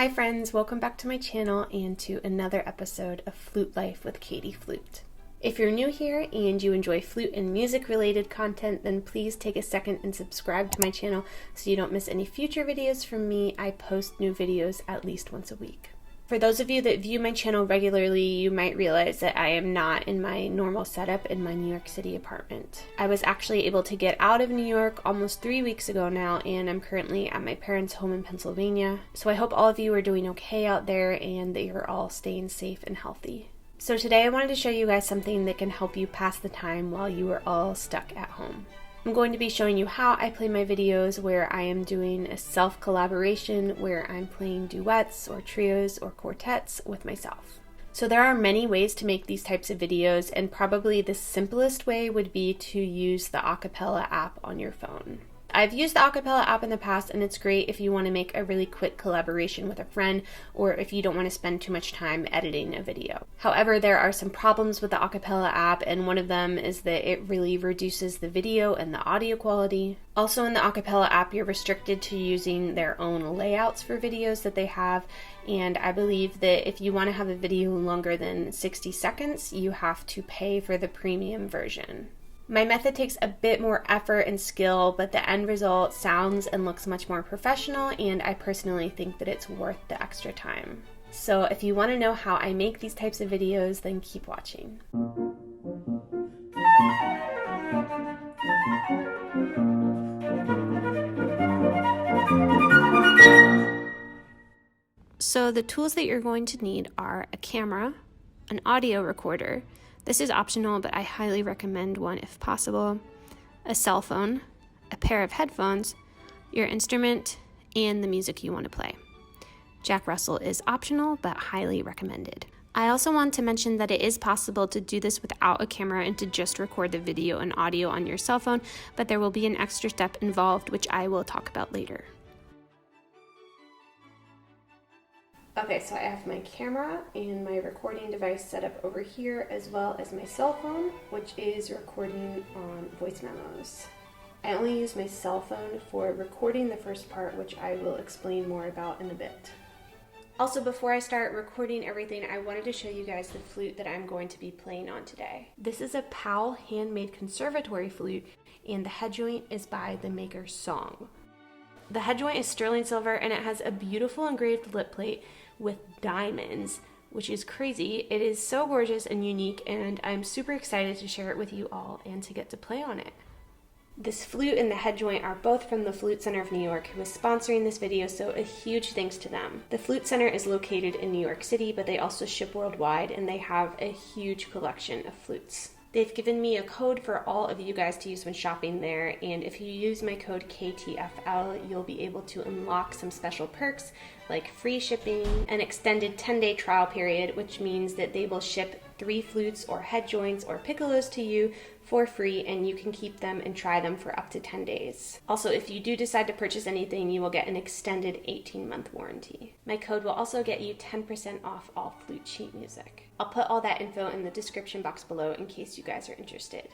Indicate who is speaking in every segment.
Speaker 1: Hi friends, welcome back to my channel and to another episode of Flute Life with Katie Flute. If you're new here and you enjoy flute and music related content, then please take a second and subscribe to my channel so you don't miss any future videos from me. I post new videos at least once a week. For those of you that view my channel regularly, you might realize that I am not in my normal setup in my New York City apartment. I was actually able to get out of New York almost 3 weeks ago now, and I'm currently at my parents' home in Pennsylvania. So I hope all of you are doing okay out there and that you're all staying safe and healthy. So today I wanted to show you guys something that can help you pass the time while you are all stuck at home. I'm going to be showing you how I play my videos where I am doing a self-collaboration where I'm playing duets or trios or quartets with myself. So there are many ways to make these types of videos, and probably the simplest way would be to use the Acapella app on your phone. I've used the Acapella app in the past, and it's great if you want to make a really quick collaboration with a friend or if you don't want to spend too much time editing a video. However, there are some problems with the Acapella app, and one of them is that it really reduces the video and the audio quality. Also, in the Acapella app, you're restricted to using their own layouts for videos that they have, and I believe that if you want to have a video longer than 60 seconds, you have to pay for the premium version. My method takes a bit more effort and skill, but the end result sounds and looks much more professional, and I personally think that it's worth the extra time. So if you want to know how I make these types of videos, then keep watching. So the tools that you're going to need are a camera, an audio recorder. This is optional, but I highly recommend one if possible. A cell phone, a pair of headphones, your instrument, and the music you want to play. Jack Russell is optional, but highly recommended. I also want to mention that it is possible to do this without a camera and to just record the video and audio on your cell phone, but there will be an extra step involved, which I will talk about later. Okay, so I have my camera and my recording device set up over here, as well as my cell phone, which is recording on voice memos. I only use my cell phone for recording the first part, which I will explain more about in a bit. Also, before I start recording everything, I wanted to show you guys the flute that I'm going to be playing on today. This is a Powell handmade Conservatory flute, and the Headjoint is by the maker Song. The Headjoint is sterling silver, and it has a beautiful engraved lip plate with diamonds, which is crazy. It is so gorgeous and unique, and I'm super excited to share it with you all and to get to play on it. This flute and the Headjoint are both from the Flute Center of New York, who is sponsoring this video, so a huge thanks to them. The Flute Center is located in New York City, but they also ship worldwide, and they have a huge collection of flutes. They've given me a code for all of you guys to use when shopping there, and if you use my code KTFL, you'll be able to unlock some special perks like free shipping, an extended 10-day trial period, which means that they will ship 3 flutes or head joints or piccolos to you for free, and you can keep them and try them for up to 10 days. Also, if you do decide to purchase anything, you will get an extended 18-month warranty. My code will also get you 10% off all flute sheet music. I'll put all that info in the description box below in case you guys are interested.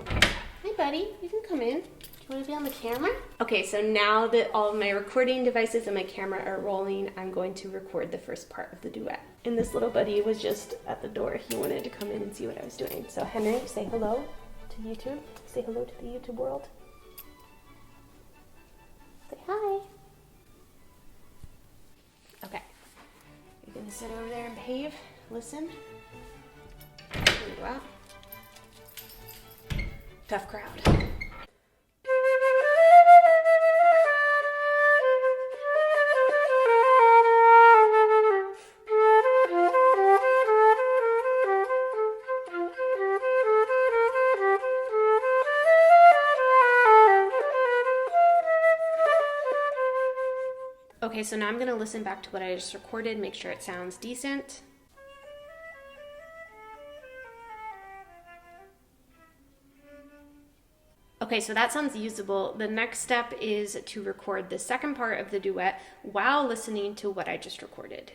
Speaker 1: Hi buddy, you can come in. Do you want to be on the camera? Okay, so now that all of my recording devices and my camera are rolling, I'm going to record the first part of the duet. And this little buddy was just at the door. He wanted to come in and see what I was doing. So Henry, say hello to YouTube. Say hello to the YouTube world. Say hi. Okay, you're gonna sit over there and behave, listen. Here we go out. Tough crowd. Okay, so now I'm going to listen back to what I just recorded, make sure it sounds decent. Okay, so that sounds usable. The next step is to record the second part of the duet while listening to what I just recorded.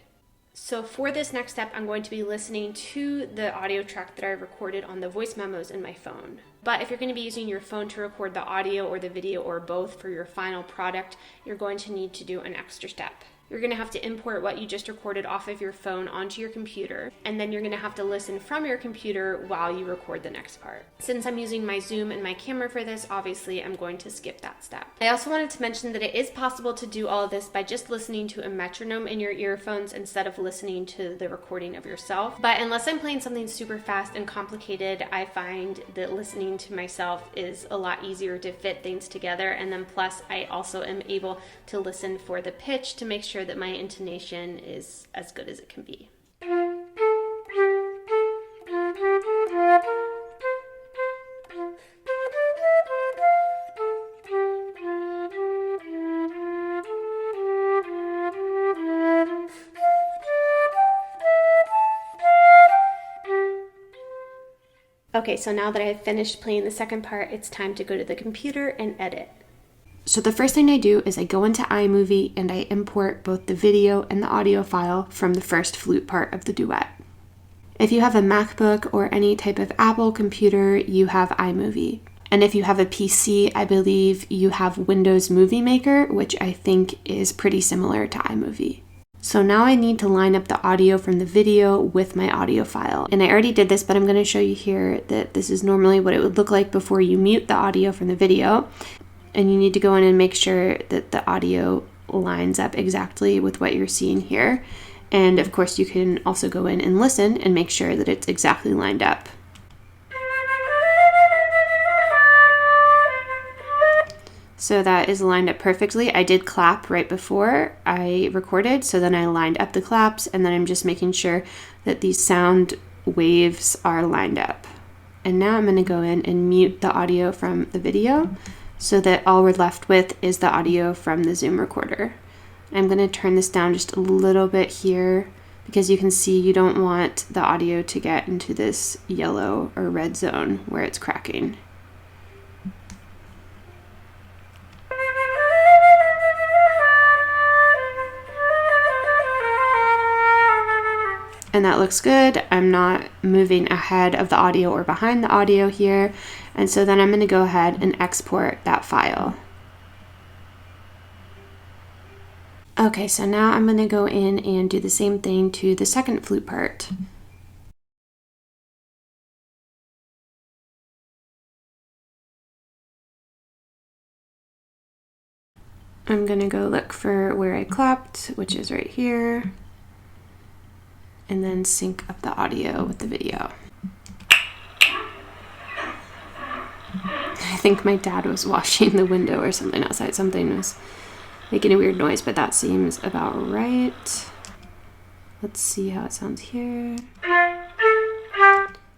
Speaker 1: So for this next step, I'm going to be listening to the audio track that I recorded on the voice memos in my phone. But if you're going to be using your phone to record the audio or the video or both for your final product, you're going to need to do an extra step. You're going to have to import what you just recorded off of your phone onto your computer, and then you're going to have to listen from your computer while you record the next part. Since I'm using my Zoom and my camera for this, obviously I'm going to skip that step. I also wanted to mention that it is possible to do all of this by just listening to a metronome in your earphones instead of listening to the recording of yourself. But unless I'm playing something super fast and complicated, I find that listening to myself is a lot easier to fit things together, and then plus I also am able to listen for the pitch to make sure that my intonation is as good as it can be. Okay, so now that I've finished playing the second part, it's time to go to the computer and edit. So the first thing I do is I go into iMovie and I import both the video and the audio file from the first flute part of the duet. If you have a MacBook or any type of Apple computer, you have iMovie. And if you have a PC, I believe you have Windows Movie Maker, which I think is pretty similar to iMovie. So now I need to line up the audio from the video with my audio file. And I already did this, but I'm going to show you here that this is normally what it would look like before you mute the audio from the video. And you need to go in and make sure that the audio lines up exactly with what you're seeing here. And of course, you can also go in and listen and make sure that it's exactly lined up. So that is lined up perfectly. I did clap right before I recorded, so then I lined up the claps, and then I'm just making sure that these sound waves are lined up. And now I'm going to go in and mute the audio from the video, so that all we're left with is the audio from the Zoom recorder. I'm going to turn this down just a little bit here because you can see you don't want the audio to get into this yellow or red zone where it's cracking. And that looks good. I'm not moving ahead of the audio or behind the audio here. And so then I'm going to go ahead and export that file. Okay, so now I'm going to go in and do the same thing to the second flute part. I'm going to go look for where I clapped, which is right here, and then sync up the audio with the video. I think my dad was washing the window or something outside. Something was making a weird noise, but that seems about right. Let's see how it sounds here.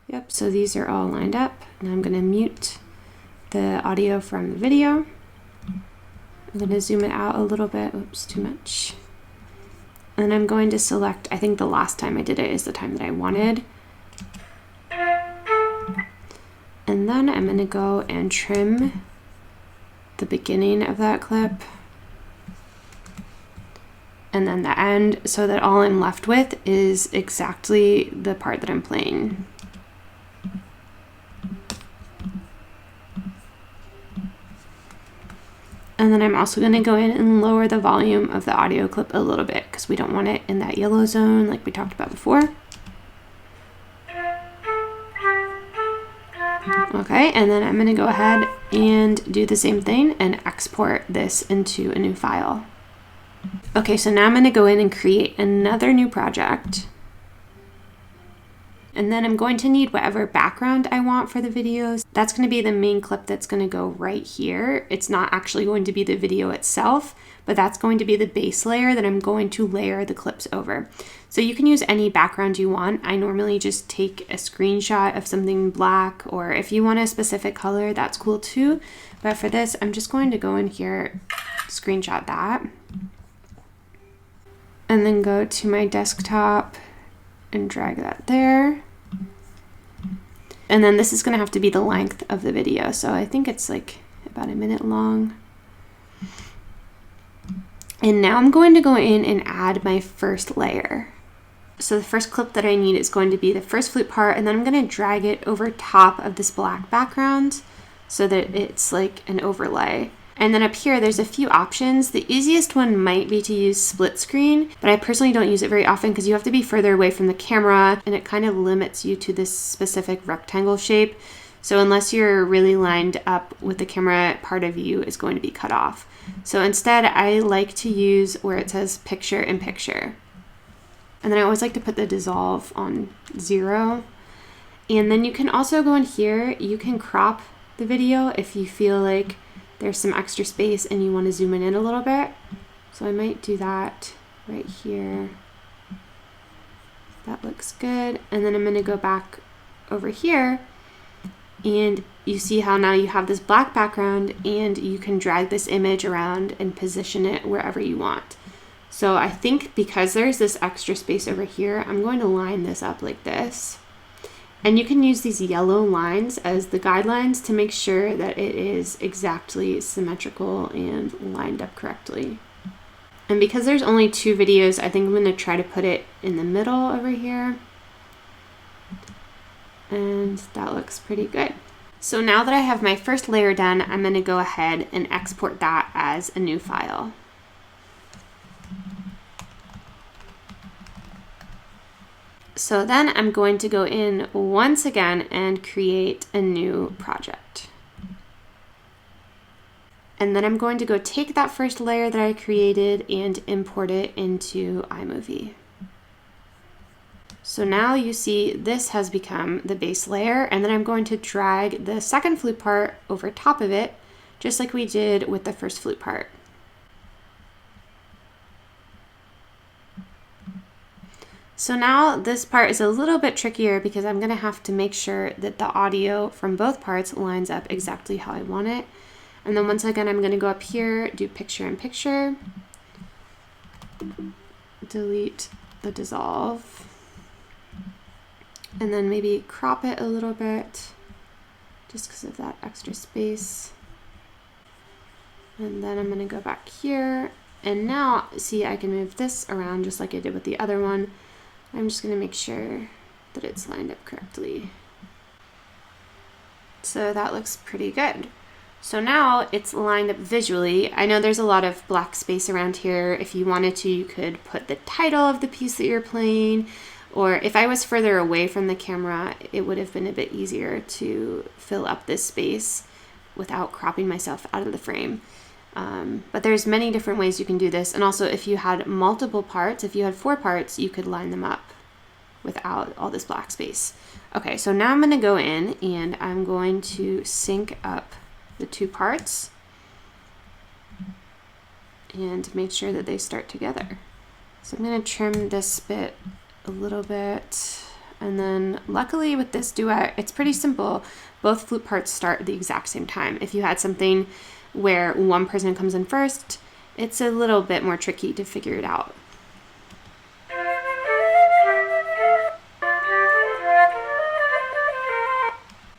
Speaker 1: Yep, so these are all lined up. And I'm going to mute the audio from the video. I'm going to zoom it out a little bit. Oops, too much. And I'm going to select, I think the last time I did it is the time that I wanted. And then I'm going to go and trim the beginning of that clip and then the end, so that all I'm left with is exactly the part that I'm playing. And then I'm also going to go in and lower the volume of the audio clip a little bit because we don't want it in that yellow zone like we talked about before. Okay, and then I'm going to go ahead and do the same thing and export this into a new file. Okay, so now I'm going to go in and create another new project. And then I'm going to need whatever background I want for the videos. That's going to be the main clip that's going to go right here. It's not actually going to be the video itself, but that's going to be the base layer that I'm going to layer the clips over. So you can use any background you want. I normally just take a screenshot of something black, or if you want a specific color, that's cool too. But for this, I'm just going to go in here, screenshot that, and then go to my desktop and drag that there. And then this is going to have to be the length of the video. So I think it's like about a minute long. And now I'm going to go in and add my first layer. So the first clip that I need is going to be the first flute part, and then I'm going to drag it over top of this black background so that it's like an overlay. And then up here, there's a few options. The easiest one might be to use split screen, but I personally don't use it very often because you have to be further away from the camera and it kind of limits you to this specific rectangle shape. So unless you're really lined up with the camera, part of you is going to be cut off. So instead, I like to use where it says picture in picture. And then I always like to put the dissolve on 0. And then you can also go in here, you can crop the video if you feel like there's some extra space and you want to zoom in a little bit. So I might do that right here. That looks good. And then I'm going to go back over here and you see how now you have this black background and you can drag this image around and position it wherever you want. So I think because there's this extra space over here, I'm going to line this up like this. And you can use these yellow lines as the guidelines to make sure that it is exactly symmetrical and lined up correctly. And because there's only 2 videos, I think I'm going to try to put it in the middle over here. And that looks pretty good. So now that I have my first layer done, I'm going to go ahead and export that as a new file. So then I'm going to go in once again and create a new project. And then I'm going to go take that first layer that I created and import it into iMovie. So now you see this has become the base layer, and then I'm going to drag the second flute part over top of it, just like we did with the first flute part. So now this part is a little bit trickier because I'm going to have to make sure that the audio from both parts lines up exactly how I want it. And then once again, I'm going to go up here, do picture in picture, delete the dissolve, and then maybe crop it a little bit just because of that extra space. And then I'm going to go back here, and now see I can move this around just like I did with the other one. I'm just going to make sure that it's lined up correctly. So that looks pretty good. So now it's lined up visually. I know there's a lot of black space around here. If you wanted to, you could put the title of the piece that you're playing, or if I was further away from the camera, it would have been a bit easier to fill up this space without cropping myself out of the frame. But there's many different ways you can do this. And also if you had multiple parts, if you had 4 parts, you could line them up without all this black space. Okay, so now I'm going to go in and I'm going to sync up the 2 parts and make sure that they start together. So I'm going to trim this bit a little bit. And then luckily with this duet, it's pretty simple. Both flute parts start at the exact same time. If you had something where one person comes in first, it's a little bit more tricky to figure it out.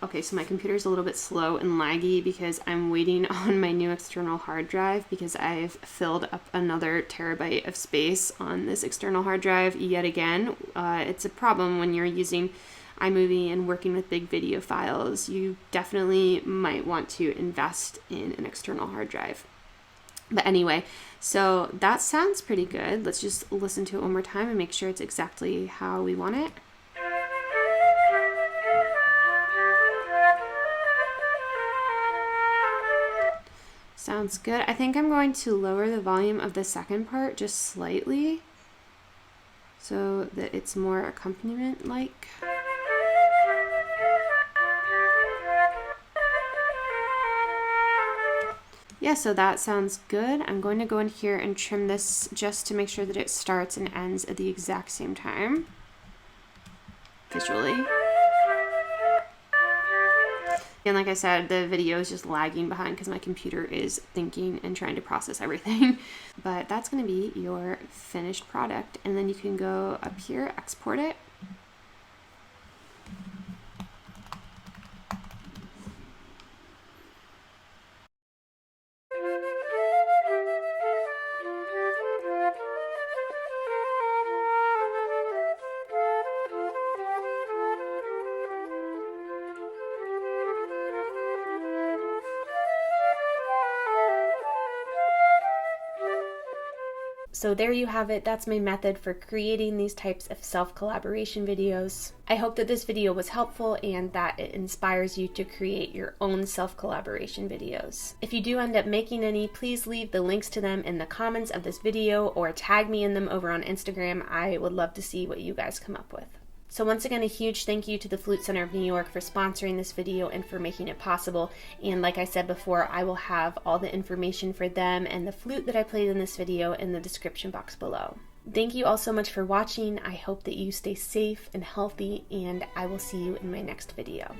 Speaker 1: Okay, so my computer's a little bit slow and laggy because I'm waiting on my new external hard drive because I've filled up another terabyte of space on this external hard drive yet again. It's a problem when you're using iMovie and working with big video files. You definitely might want to invest in an external hard drive. But anyway, so that sounds pretty good. Let's just listen to it one more time and make sure it's exactly how we want it. Sounds good. I think I'm going to lower the volume of the second part just slightly so that it's more accompaniment-like. Yeah, so that sounds good. I'm going to go in here and trim this just to make sure that it starts and ends at the exact same time visually. And like I said, the video is just lagging behind because my computer is thinking and trying to process everything. But that's going to be your finished product. And then you can go up here, export it. So there you have it. That's my method for creating these types of self-collaboration videos. I hope that this video was helpful and that it inspires you to create your own self-collaboration videos. If you do end up making any, please leave the links to them in the comments of this video or tag me in them over on Instagram. I would love to see what you guys come up with. So once again, a huge thank you to the Flute Center of New York for sponsoring this video and for making it possible. And like I said before, I will have all the information for them and the flute that I played in this video in the description box below. Thank you all so much for watching. I hope that you stay safe and healthy, and I will see you in my next video.